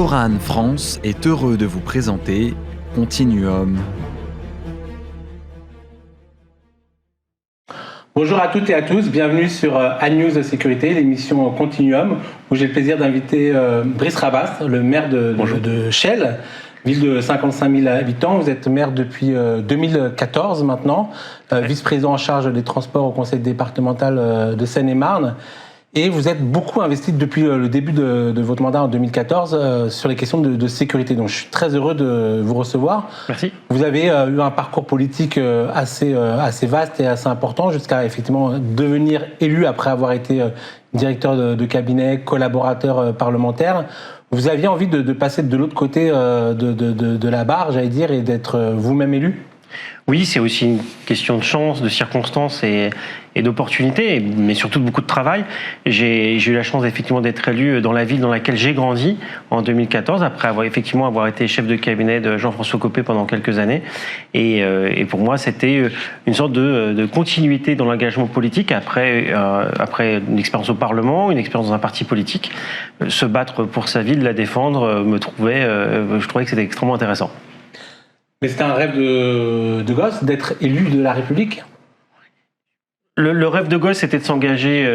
Soran France est heureux de vous présenter Continuum. Bonjour à toutes et à tous, bienvenue sur AdNews Sécurité, l'émission Continuum, où j'ai le plaisir d'inviter Brice Rabas, le maire de Chelles, ville de 55 000 habitants. Vous êtes maire depuis 2014 maintenant, vice-président en charge des transports au conseil départemental de Seine-et-Marne. Et vous êtes beaucoup investi depuis le début de votre mandat en 2014 sur les questions de sécurité. Donc je suis très heureux de vous recevoir. Merci. Vous avez eu un parcours politique assez vaste et assez important jusqu'à effectivement devenir élu après avoir été directeur de cabinet, collaborateur parlementaire. Vous aviez envie de passer de l'autre côté de la barre, j'allais dire, et d'être vous-même élu ? Oui, c'est aussi une question de chance, de circonstances et d'opportunités, mais surtout de beaucoup de travail. J'ai eu la chance effectivement d'être élu dans la ville dans laquelle j'ai grandi en 2014, après avoir été chef de cabinet de Jean-François Copé pendant quelques années. Et pour moi, c'était une sorte de continuité dans l'engagement politique après une expérience au Parlement, une expérience dans un parti politique. Se battre pour sa ville, la défendre, je trouvais que c'était extrêmement intéressant. Mais c'était un rêve de gosse d'être élu de la République ? Le rêve de gosse, c'était de s'engager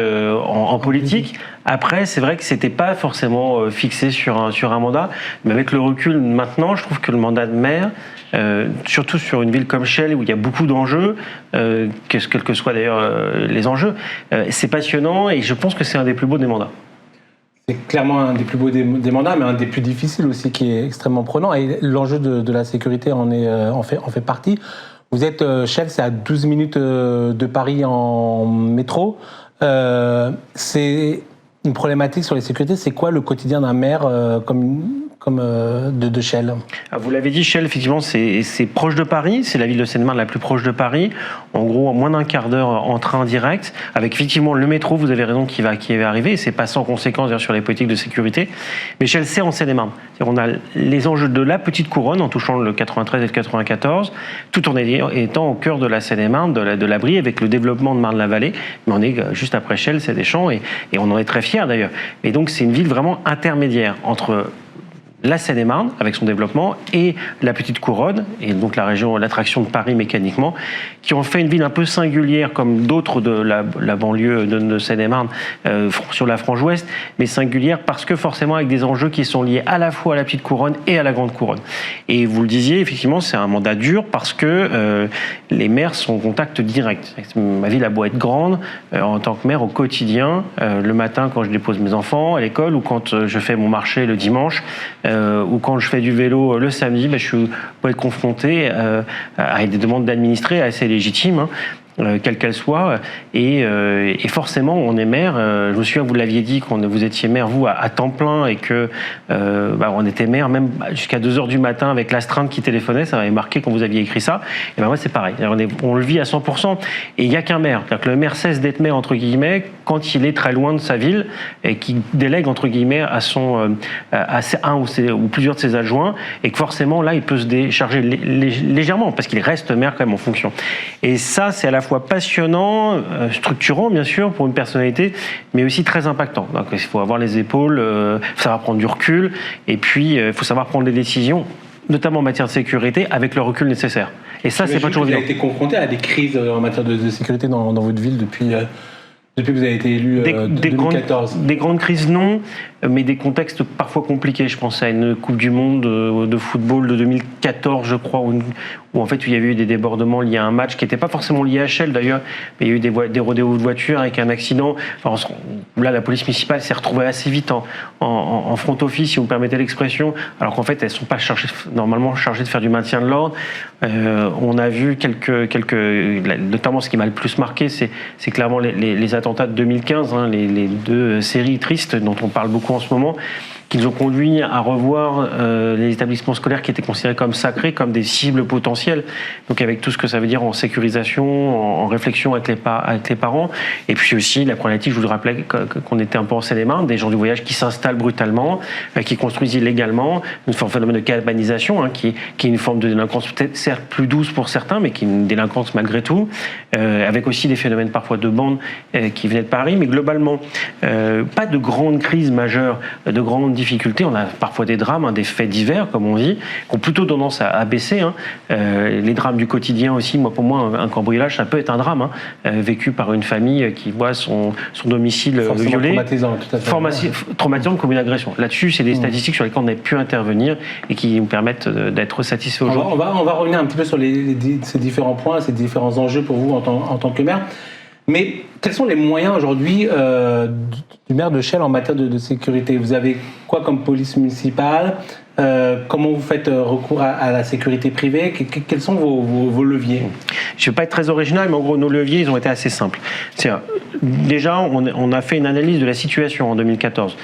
en politique. Après, c'est vrai que c'était pas forcément fixé sur un mandat. Mais avec le recul maintenant, je trouve que le mandat de maire, surtout sur une ville comme Chelles où il y a beaucoup d'enjeux, quels que soient d'ailleurs les enjeux, c'est passionnant et je pense que c'est un des plus beaux des mandats. C'est clairement un des plus beaux des mandats, mais un des plus difficiles aussi, qui est extrêmement prenant. Et l'enjeu de la sécurité en fait partie. Vous êtes Chelles, c'est à 12 minutes de Paris en métro. C'est une problématique sur les sécurités. C'est quoi le quotidien d'un maire comme de Chelles ? Vous l'avez dit, Chelles, effectivement, c'est proche de Paris. C'est la ville de Seine-et-Marne la plus proche de Paris. En gros, en moins d'un quart d'heure en train direct. Avec effectivement le métro, vous avez raison, qui va arriver. Et c'est pas sans conséquence sur les politiques de sécurité. Mais Chelles, c'est en Seine-et-Marne. On a les enjeux de la petite couronne en touchant le 93 et le 94, tout en étant au cœur de la Seine-et-Marne, de la Brie, avec le développement de Marne-la-Vallée. Mais on est juste après Chelles, c'est des champs, et on en est très fiers d'ailleurs. Et donc c'est une ville vraiment intermédiaire entre la Seine-et-Marne, avec son développement, et la Petite Couronne, et donc l'attraction de Paris mécaniquement, qui ont fait une ville un peu singulière, comme d'autres de la banlieue de Seine-et-Marne, sur la frange ouest, mais singulière parce que forcément avec des enjeux qui sont liés à la fois à la Petite Couronne et à la Grande Couronne. Et vous le disiez, effectivement, c'est un mandat dur parce que les maires sont en contact direct. Ma ville a beau être grande, en tant que maire au quotidien, le matin quand je dépose mes enfants à l'école, ou quand je fais mon marché le dimanche, ou quand je fais du vélo le samedi, je peux être confronté à des demandes d'administrés assez légitimes, quelle qu'elle soit, et forcément on est maire. Je me souviens, vous l'aviez dit, quand vous étiez maire vous à temps plein, et que on était maire même jusqu'à 2h du matin avec l'astreinte qui téléphonait. Ça m'avait marqué quand vous aviez écrit ça. Et moi c'est pareil, on le vit à 100%, et il n'y a qu'un maire. C'est-à-dire que le maire cesse d'être maire entre guillemets quand il est très loin de sa ville et qui délègue entre guillemets à un ou plusieurs de ses adjoints, et que forcément là il peut se décharger légèrement parce qu'il reste maire quand même en fonction. Et ça, c'est à la fois passionnant, structurant bien sûr pour une personnalité, mais aussi très impactant. Donc il faut avoir les épaules, il faut savoir prendre du recul, et puis il faut savoir prendre des décisions, notamment en matière de sécurité, avec le recul nécessaire. Et ça, c'est pas toujours évident. Vous avez été confronté à des crises en matière de sécurité dans votre ville depuis que vous avez été élu en 2014. Des grandes crises, non, mais des contextes parfois compliqués. Je pense à une Coupe du Monde de football de 2014, je crois, où en fait il y avait eu des débordements liés à un match qui n'était pas forcément lié à Chelles d'ailleurs, mais il y a eu des rodéos de voitures avec un accident. Enfin, là, la police municipale s'est retrouvée assez vite en front office, si vous me permettez l'expression, alors qu'en fait elles ne sont pas normalement chargées de faire du maintien de l'ordre. On a vu notamment ce qui m'a le plus marqué, c'est clairement les attentats de 2015, les deux séries tristes dont on parle beaucoup en ce moment, qui nous ont conduit à revoir les établissements scolaires qui étaient considérés comme sacrés, comme des cibles potentielles, donc avec tout ce que ça veut dire en sécurisation, en réflexion avec les parents, et puis aussi la problématique, je vous le rappelais, qu'on était un peu en Seine-et-Marne, des gens du voyage qui s'installent brutalement, qui construisent illégalement, un phénomène de cabanisation, qui est une forme de délinquance peut-être certes plus douce pour certains, mais qui est une délinquance malgré tout, avec aussi des phénomènes parfois de bandes qui venaient de Paris, mais globalement, pas de grandes crises majeures, de grandes difficulté. On a parfois des drames, des faits divers, comme on dit, qui ont plutôt tendance à baisser. Les drames du quotidien aussi, pour moi, un cambriolage, ça peut être un drame, vécu par une famille qui voit son domicile violé. Traumatisant, tout à fait. Traumatisant comme une agression. Là-dessus, c'est des statistiques sur lesquelles on a pu intervenir et qui nous permettent d'être satisfaits aujourd'hui. On va revenir un petit peu sur ces différents points, ces différents enjeux pour vous en tant que maire. Mais quels sont les moyens aujourd'hui du maire de Chelles en matière de sécurité? Vous avez quoi comme police municipale? Comment vous faites recours à la sécurité privée? Quels sont vos leviers? Je ne vais pas être très original, mais en gros, nos leviers, ils ont été assez simples. Déjà, on a fait une analyse de la situation en 2014,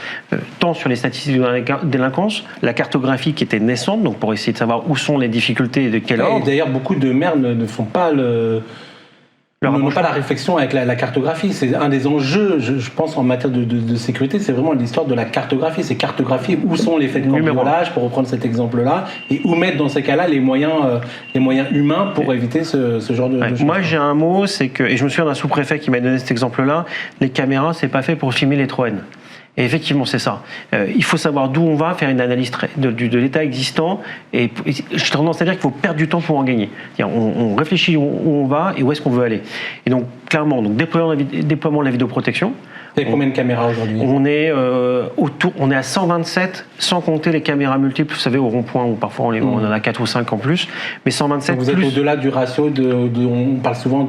tant sur les statistiques de délinquance, la cartographie qui était naissante, donc pour essayer de savoir où sont les difficultés et de quel ordre. D'ailleurs, beaucoup de maires ne font pas n'ont pas la réflexion avec la cartographie. C'est un des enjeux, je pense, en matière de sécurité, c'est vraiment l'histoire de la cartographie. C'est cartographier où sont les faits de cambriolage, pour reprendre cet exemple-là, et où mettre dans ces cas-là les moyens humains pour éviter ce genre de choses. Moi, j'ai un mot, c'est que, et je me souviens d'un sous-préfet qui m'a donné cet exemple-là, les caméras, c'est pas fait pour filmer les Troènes. Et effectivement, c'est ça. Il faut savoir d'où on va, faire une analyse de l'état existant. Et j'ai tendance à dire qu'il faut perdre du temps pour en gagner. On réfléchit où on va et où est-ce qu'on veut aller. Et donc, clairement, déploiement de la vidéoprotection. Il y a combien de caméras aujourd'hui? On est à 127, sans compter les caméras multiples, vous savez, au rond-point, où parfois on en a 4 ou 5 en plus. Mais 127 donc vous êtes au-delà du ratio on parle souvent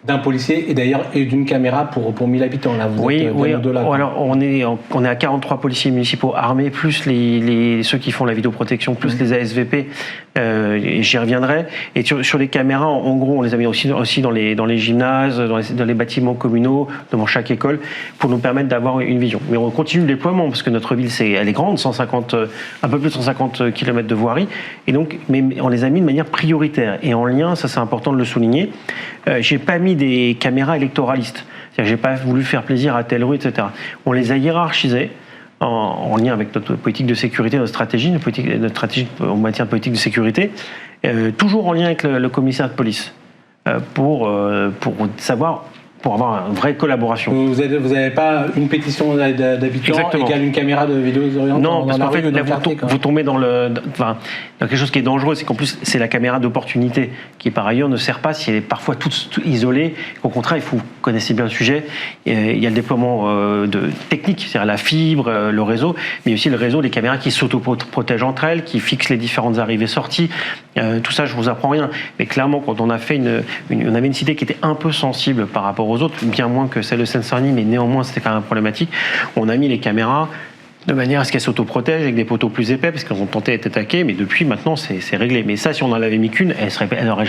d'un policier et d'ailleurs d'une caméra pour 1000 habitants. Là, vous êtes au-delà. Alors on est à 43 policiers municipaux armés, plus ceux qui font la vidéoprotection, plus les ASVP, j'y reviendrai. Et sur les caméras, en gros, on les a mis aussi dans les gymnases, dans les bâtiments communaux, devant chaque école, pour nous permettre d'avoir une vision. Mais on continue le déploiement, parce que notre ville, elle est grande, un peu plus de 150 km de voirie, et donc, mais on les a mis de manière prioritaire. Et en lien, ça c'est important de le souligner, j'ai pas mis des caméras électoralistes. C'est-à-dire, j'ai pas voulu faire plaisir à telle rue, etc. On les a hiérarchisées en lien avec notre politique de sécurité, notre stratégie en matière de politique de sécurité, toujours en lien avec le commissariat de police, pour savoir, pour avoir une vraie collaboration. Vous n'avez pas une pétition d'habitants égale une caméra de vidéosurveillance? Non, parce qu'en fait, là, vous tombez dans quelque chose qui est dangereux, c'est qu'en plus, c'est la caméra d'opportunité qui, par ailleurs, ne sert pas si elle est parfois toute isolée. Au contraire, vous connaissez bien le sujet, il y a le déploiement technique, c'est-à-dire la fibre, le réseau, mais aussi le réseau, les caméras qui s'auto-protègent entre elles, qui fixent les différentes arrivées-sorties. Tout ça, je ne vous apprends rien. Mais clairement, quand on a fait on avait une cité qui était un peu sensible par rapport aux autres, bien moins que celle de Seine-Saint-Denis, mais néanmoins, c'était quand même problématique. On a mis les caméras de manière à ce qu'elles s'autoprotègent avec des poteaux plus épais, parce qu'elles ont tenté d'être attaquées, mais depuis, maintenant, c'est réglé. Mais ça, si on n'en avait mis qu'une, on n'en aurait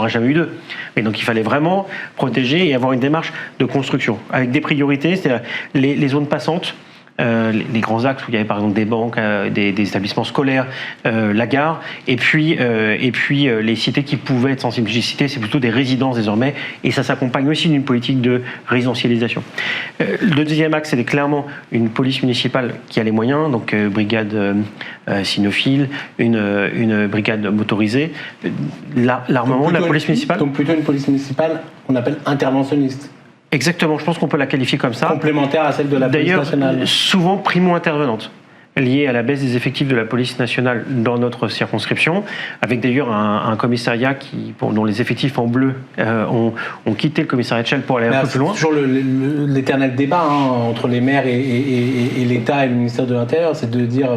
jamais eu deux. Et donc, il fallait vraiment protéger et avoir une démarche de construction, avec des priorités, c'est-à-dire les zones passantes, les grands axes où il y avait par exemple des banques, des établissements scolaires, la gare, et puis les cités qui pouvaient être sensibles. J'ai cité, c'est plutôt des résidences désormais, et ça s'accompagne aussi d'une politique de résidentialisation. Le deuxième axe, c'était clairement une police municipale qui a les moyens, donc brigade cynophile, une brigade motorisée, l'armement de la police municipale. Donc plutôt une police municipale qu'on appelle interventionniste. Exactement, je pense qu'on peut la qualifier comme ça. Complémentaire à celle de la police nationale. D'ailleurs, souvent primo-intervenante, liée à la baisse des effectifs de la police nationale dans notre circonscription, avec d'ailleurs un commissariat dont les effectifs en bleu ont quitté le commissariat de Chelles pour aller un peu plus loin. C'est toujours l'éternel débat entre les maires et l'État et le ministère de l'Intérieur, c'est de dire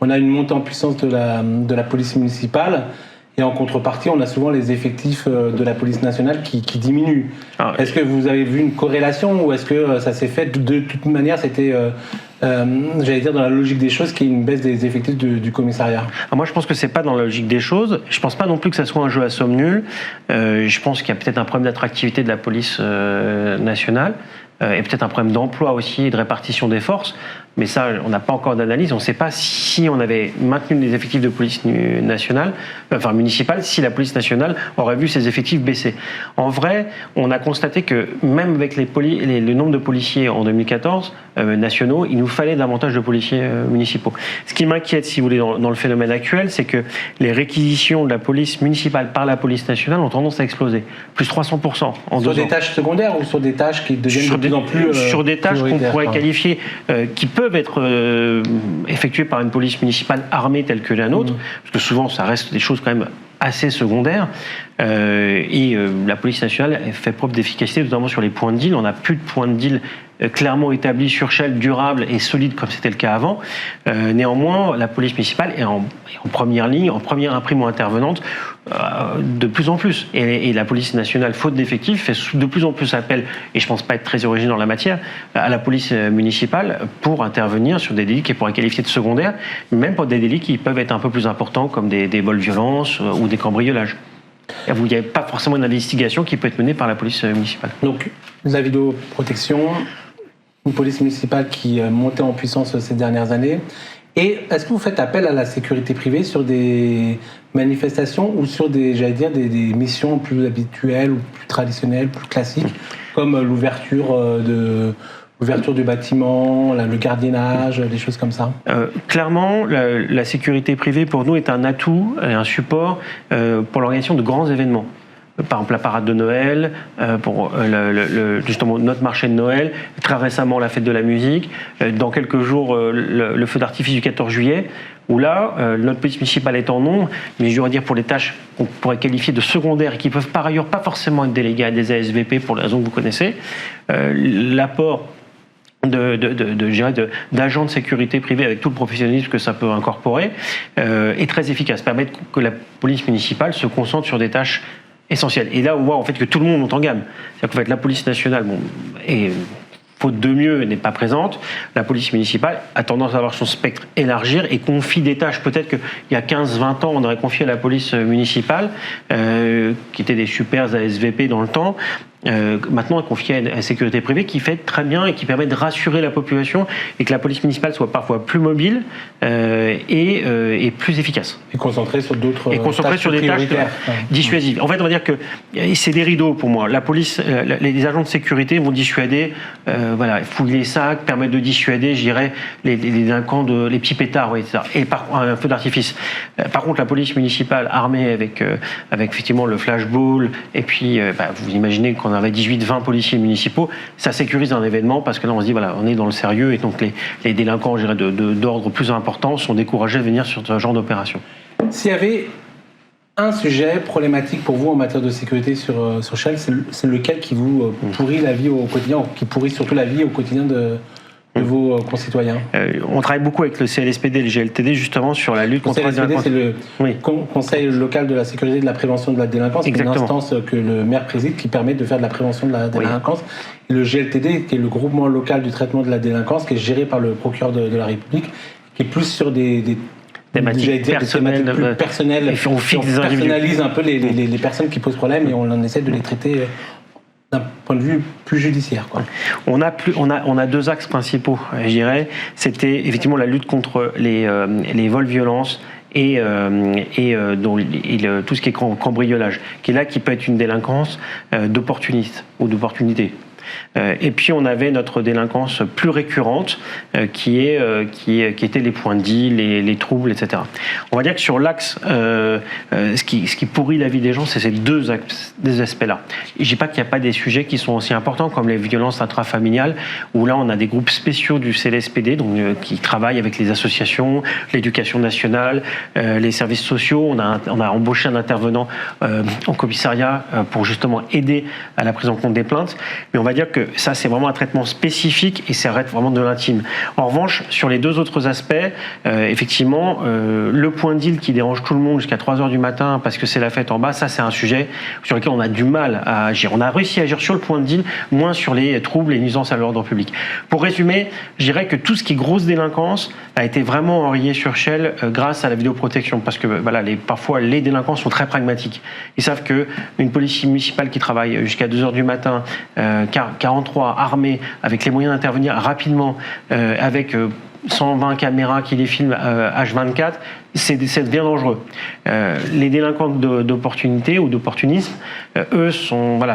on a une montée en puissance de la police municipale, et en contrepartie, on a souvent les effectifs de la police nationale qui diminuent. Est-ce que vous avez vu une corrélation ou est-ce que ça s'est fait de toute manière, c'était, j'allais dire, dans la logique des choses, qu'il y ait une baisse des effectifs du commissariat? Moi, je pense que c'est pas dans la logique des choses. Je pense pas non plus que ça soit un jeu à somme nulle. Je pense qu'il y a peut-être un problème d'attractivité de la police nationale. Et peut-être un problème d'emploi aussi et de répartition des forces. Mais ça, on n'a pas encore d'analyse. On ne sait pas si on avait maintenu les effectifs de police municipale, si la police nationale aurait vu ses effectifs baisser. En vrai, on a constaté que même avec le nombre de policiers en 2014, nationaux, il nous fallait davantage de policiers municipaux. Ce qui m'inquiète, si vous voulez, dans le phénomène actuel, c'est que les réquisitions de la police municipale par la police nationale ont tendance à exploser. Plus 300% en 2 ans. Sur des tâches secondaires ou sur des tâches qui deviennent de plus en plus sur des tâches qu'on pourrait qualifier, qui peuvent être effectuées par une police municipale armée telle que la nôtre, parce que souvent ça reste des choses quand même assez secondaires, et la police nationale fait preuve d'efficacité, notamment sur les points de deal. On n'a plus de points de deal clairement établis sur Shell, durables et solides comme c'était le cas avant. Néanmoins, la police municipale est en première ligne, en première imprimo-intervenante de plus en plus. Et la police nationale, faute d'effectifs, fait de plus en plus appel, et je ne pense pas être très original en la matière, à la police municipale pour intervenir sur des délits qui pourraient qualifier de secondaires, même pour des délits qui peuvent être un peu plus importants, comme des vols-violences ou des cambriolages. Il n'y a pas forcément une investigation qui peut être menée par la police municipale. Donc, la vidéoprotection, une police municipale qui montait en puissance ces dernières années. Et est-ce que vous faites appel à la sécurité privée sur des manifestations ou sur des missions plus habituelles ou plus traditionnelles, plus classiques, comme l'ouverture du bâtiment, le gardiennage, des choses comme ça? Clairement, la sécurité privée pour nous est un atout et un support pour l'organisation de grands événements. Par exemple la parade de Noël, pour justement notre marché de Noël, très récemment la fête de la musique, dans quelques jours le feu d'artifice du 14 juillet, où là, notre police municipale est en nombre, mais je dois dire pour les tâches qu'on pourrait qualifier de secondaires et qui peuvent par ailleurs pas forcément être déléguées à des ASVP pour les raisons que vous connaissez, l'apport d'agents de sécurité privée avec tout le professionnalisme que ça peut incorporer est très efficace, permettre que la police municipale se concentre sur des tâches essentielles. Et là, on voit en fait que tout le monde monte en gamme. C'est-à-dire qu'en fait, la police nationale, et faute de mieux, n'est pas présente. La police municipale a tendance à avoir son spectre élargir et confie des tâches. Peut-être qu'il y a 15-20 ans, on aurait confié à la police municipale, qui étaient des super ASVP dans le temps, maintenant confiée à la sécurité privée qui fait très bien et qui permet de rassurer la population et que la police municipale soit parfois plus mobile et plus efficace. Et concentrée sur d'autres et concentrée sur des tâches dissuasives. En fait, on va dire que c'est des rideaux pour moi. La police, les agents de sécurité vont dissuader, fouiller les sacs, permettre de dissuader, je dirais, les délinquants, les petits pétards, etc. Et un feu d'artifice. Par contre, la police municipale armée avec effectivement le flashball, et puis vous imaginez qu'on avait 18-20 policiers municipaux, ça sécurise un événement parce que là on se dit on est dans le sérieux et donc les délinquants d'ordre plus important sont découragés de venir sur ce genre d'opération. S'il y avait un sujet problématique pour vous en matière de sécurité sur Shell, c'est lequel qui vous pourrit la vie au quotidien, qui pourrit surtout la vie au quotidien de vos concitoyens? On travaille beaucoup avec le CLSPD et le GLTD justement sur la lutte contre la délinquance. C'est le Conseil local de la sécurité et de la prévention de la délinquance. C'est une instance que le maire préside qui permet de faire de la prévention de la délinquance. Et le GLTD, qui est le groupement local du traitement de la délinquance, qui est géré par le procureur de la République, qui est plus sur des thématiques personnelles, plus personnelles. Et on personnalise un peu les personnes qui posent problème et on en essaie de les traiter d'un point de vue plus judiciaire, quoi. On a deux axes principaux, je dirais. C'était effectivement la lutte contre les vols-violences et tout ce qui est cambriolage, qui est là, qui peut être une délinquance d'opportunistes ou d'opportunité. Et puis on avait notre délinquance plus récurrente qui était les points de deal, les troubles, etc. On va dire que sur l'axe, ce qui pourrit la vie des gens, c'est ces deux aspects-là. Je dis pas qu'il n'y a pas des sujets qui sont aussi importants comme les violences intrafamiliales, où là on a des groupes spéciaux du CLSPD qui travaillent avec les associations, l'éducation nationale, les services sociaux. On a embauché un intervenant en commissariat pour justement aider à la prise en compte des plaintes. Mais on va dire que ça, c'est vraiment un traitement spécifique et ça reste vraiment de l'intime. En revanche, sur les deux autres aspects, effectivement, le point de deal qui dérange tout le monde jusqu'à 3h du matin parce que c'est la fête en bas, ça, c'est un sujet sur lequel on a du mal à agir. On a réussi à agir sur le point de deal, moins sur les troubles et nuisances à l'ordre public. Pour résumer, je dirais que tout ce qui est grosse délinquance a été vraiment enrayé sur Shell grâce à la vidéoprotection parce que parfois, les délinquants sont très pragmatiques. Ils savent qu'une police municipale qui travaille jusqu'à 2h du matin, 43 armés, avec les moyens d'intervenir rapidement, avec 120 caméras qui les filment H24, c'est bien dangereux. Les délinquants d'opportunité ou d'opportunisme, eux,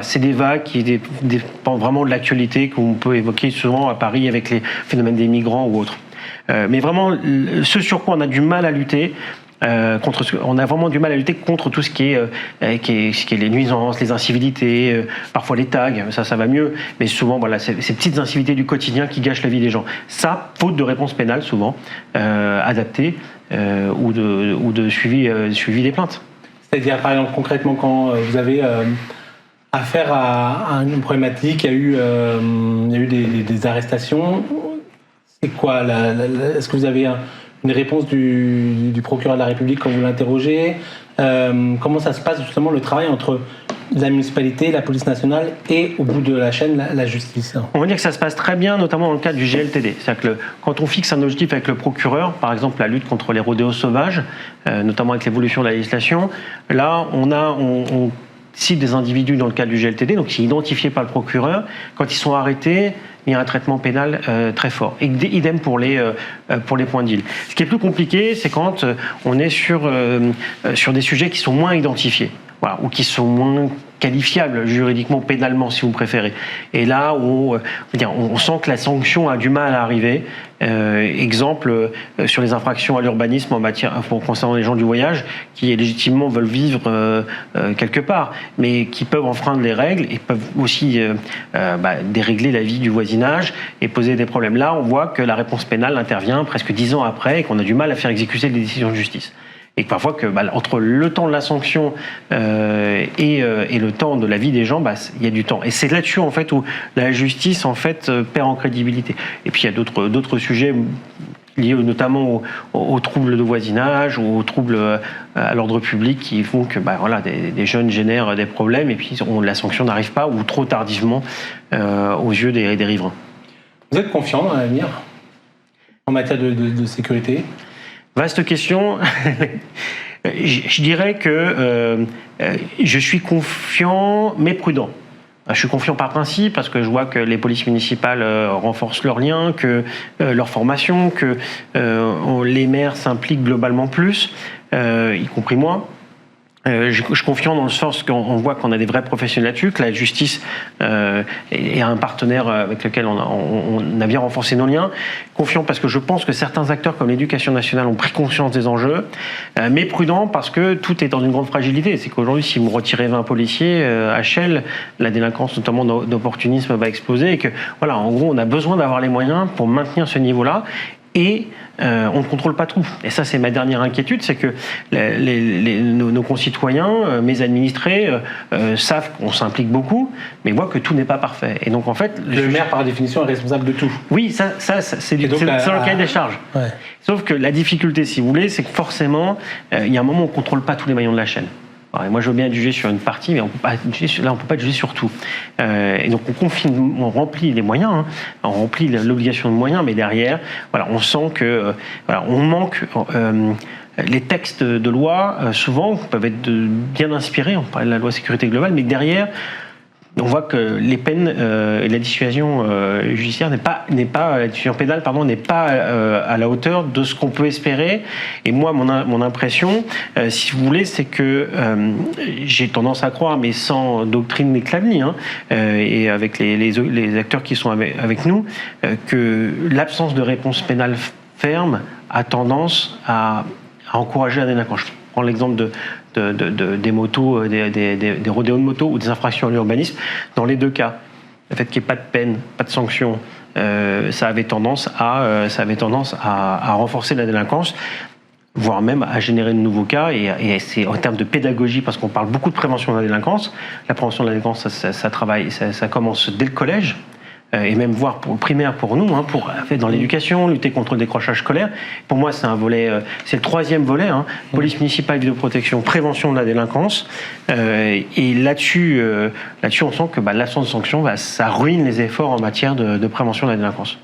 c'est des vagues qui dépendent vraiment de l'actualité qu'on peut évoquer souvent à Paris avec les phénomènes des migrants ou autres. Mais vraiment, ce sur quoi on a du mal à lutter, on a vraiment du mal à lutter contre tout ce qui est les nuisances, les incivilités, parfois les tags, ça va mieux, mais souvent ces petites incivilités du quotidien qui gâchent la vie des gens. Ça, faute de réponse pénale souvent adaptée ou de suivi des plaintes. C'est-à-dire par exemple concrètement quand vous avez affaire à une problématique, il y a eu des arrestations. C'est quoi est-ce que vous avez une réponse du procureur de la République quand vous l'interrogez? Comment ça se passe justement le travail entre la municipalité, la police nationale et au bout de la chaîne, la justice? On va dire que ça se passe très bien, notamment dans le cadre du GLTD. C'est-à-dire que quand on fixe un objectif avec le procureur, par exemple la lutte contre les rodéos sauvages, notamment avec l'évolution de la législation, là on cible des individus dans le cadre du GLTD, donc qui sont identifiés par le procureur. Quand ils sont arrêtés, il y a un traitement pénal très fort. Et idem pour les points de deal. Ce qui est plus compliqué, c'est quand on est sur des sujets qui sont moins identifiés, voilà, ou qui sont moins qualifiables juridiquement, pénalement, si vous préférez. Et là, on sent que la sanction a du mal à arriver. Exemple, sur les infractions à l'urbanisme concernant les gens du voyage, qui légitimement veulent vivre quelque part, mais qui peuvent enfreindre les règles et peuvent aussi dérégler la vie du voisinage et poser des problèmes. Là, on voit que la réponse pénale intervient presque 10 ans après et qu'on a du mal à faire exécuter les décisions de justice. Et parfois, entre le temps de la sanction et le temps de la vie des gens, il y a du temps. Et c'est là-dessus, en fait, où la justice, en fait, perd en crédibilité. Et puis, il y a d'autres sujets liés notamment aux troubles de voisinage ou aux troubles à l'ordre public qui font que des jeunes génèrent des problèmes et puis la sanction n'arrive pas ou trop tardivement aux yeux des riverains. Vous êtes confiant dans l'avenir en matière de sécurité ? Vaste question. Je dirais que je suis confiant, mais prudent. Je suis confiant par principe parce que je vois que les polices municipales renforcent leurs liens, que leur formation, que les maires s'impliquent globalement plus, y compris moi. Je suis confiant dans le sens qu'on voit qu'on a des vrais professionnels là-dessus, que la justice est un partenaire avec lequel on a bien renforcé nos liens. Confiant parce que je pense que certains acteurs comme l'Éducation nationale ont pris conscience des enjeux, mais prudent parce que tout est dans une grande fragilité. C'est qu'aujourd'hui, si vous retirez 20 policiers à Chelles, la délinquance, notamment d'opportunisme, va exploser et que, en gros, on a besoin d'avoir les moyens pour maintenir ce niveau-là. Et on ne contrôle pas tout. Et ça, c'est ma dernière inquiétude, c'est que nos concitoyens, mes administrés, savent qu'on s'implique beaucoup, mais voient que tout n'est pas parfait. Et donc, en fait... Le maire, par définition, est responsable de tout. Oui, ça c'est le cahier des charges. Ouais. Sauf que la difficulté, si vous voulez, c'est que forcément, il y a un moment où on ne contrôle pas tous les maillons de la chaîne. Alors, moi, je veux bien juger sur une partie, mais on peut pas juger sur tout. Et donc, on remplit les moyens, on remplit l'obligation de moyens, mais derrière, on sent que, on manque. Les textes de loi, souvent, peuvent être bien inspirés. On parlait de la loi sécurité globale, mais derrière, on voit que les peines et la dissuasion judiciaire la dissuasion pénale, n'est pas à la hauteur de ce qu'on peut espérer. Et moi, mon impression, si vous voulez, c'est que j'ai tendance à croire, mais sans doctrine ni clavier, et avec les acteurs qui sont avec nous, que l'absence de réponse pénale ferme a tendance à encourager la délinquance. Je prends l'exemple des motos, des rodéos de moto ou des infractions à l'urbanisme. Dans les deux cas, le fait qu'il n'y ait pas de peine, pas de sanction, ça avait tendance à renforcer la délinquance, voire même à générer de nouveaux cas. Et c'est en termes de pédagogie, parce qu'on parle beaucoup de prévention de la délinquance. La prévention de la délinquance, ça commence dès le collège. Et même voire pour le primaire pour nous, dans l'éducation, lutter contre le décrochage scolaire. Pour moi, c'est un volet, c'est le troisième volet, police municipale, vidéoprotection, prévention de la délinquance. Et là-dessus, on sent que l'absence de sanction, ça ruine les efforts en matière de prévention de la délinquance.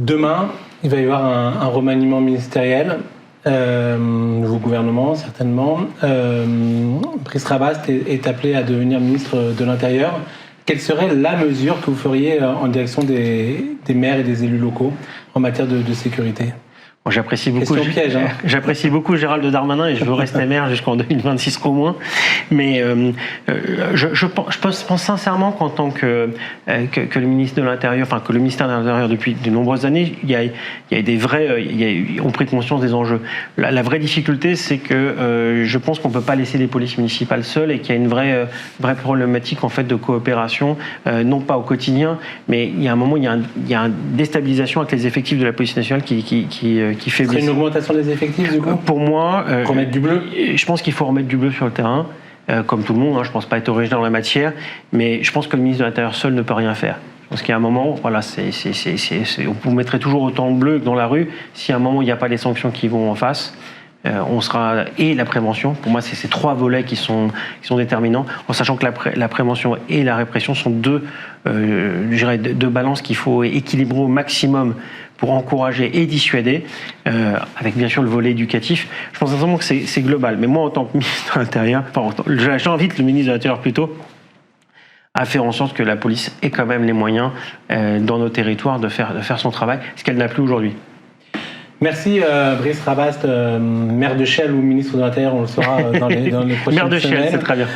Demain, il va y avoir un remaniement ministériel, nouveau gouvernement certainement. Brice Rabast est appelé à devenir ministre de l'Intérieur. quelle serait la mesure que vous feriez en direction des maires et des élus locaux en matière de sécurité ? J'apprécie beaucoup, piège, hein. J'apprécie beaucoup Gérald Darmanin et je veux rester maire jusqu'en 2026 au moins. Mais je pense sincèrement qu'en tant que le ministre de l'Intérieur, enfin que le ministère de l'Intérieur depuis de nombreuses années, il y a des vrais, ont pris conscience des enjeux. La vraie difficulté, c'est que je pense qu'on peut pas laisser les polices municipales seules et qu'il y a une vraie problématique en fait de coopération, non pas au quotidien, mais il y a un moment, il y a une déstabilisation avec les effectifs de la police nationale qui fait une augmentation des effectifs du coup ? Pour moi, remettre du bleu. Je pense qu'il faut remettre du bleu sur le terrain, comme tout le monde. Je ne pense pas être original en la matière, mais je pense que le ministre de l'Intérieur seul ne peut rien faire. Je pense qu'il y a un moment, voilà, vous mettrez toujours autant de bleu que dans la rue. Si à un moment il n'y a pas les sanctions qui vont en face, on sera et la prévention. Pour moi, c'est ces trois volets qui sont déterminants, en sachant que la prévention et la répression sont deux balances qu'il faut équilibrer au maximum pour encourager et dissuader, avec bien sûr le volet éducatif. Je pense sincèrement que c'est global. Mais moi, en tant que ministre de l'Intérieur, j'invite le ministre de l'Intérieur plutôt à faire en sorte que la police ait quand même les moyens dans nos territoires de faire son travail, ce qu'elle n'a plus aujourd'hui. Merci Brice Rabast, maire de Chelles ou ministre de l'Intérieur, on le saura dans les prochaines semaines. Maire de Chelles, c'est très bien.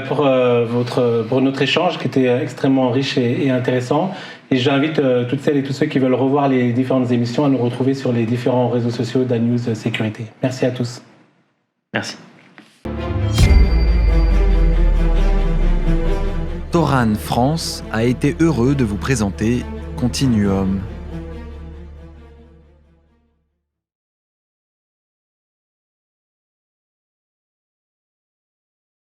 Pour notre échange qui était extrêmement riche et intéressant. Et j'invite toutes celles et tous ceux qui veulent revoir les différentes émissions à nous retrouver sur les différents réseaux sociaux d'Anews Sécurité. Merci à tous. Merci. Toran France a été heureux de vous présenter Continuum.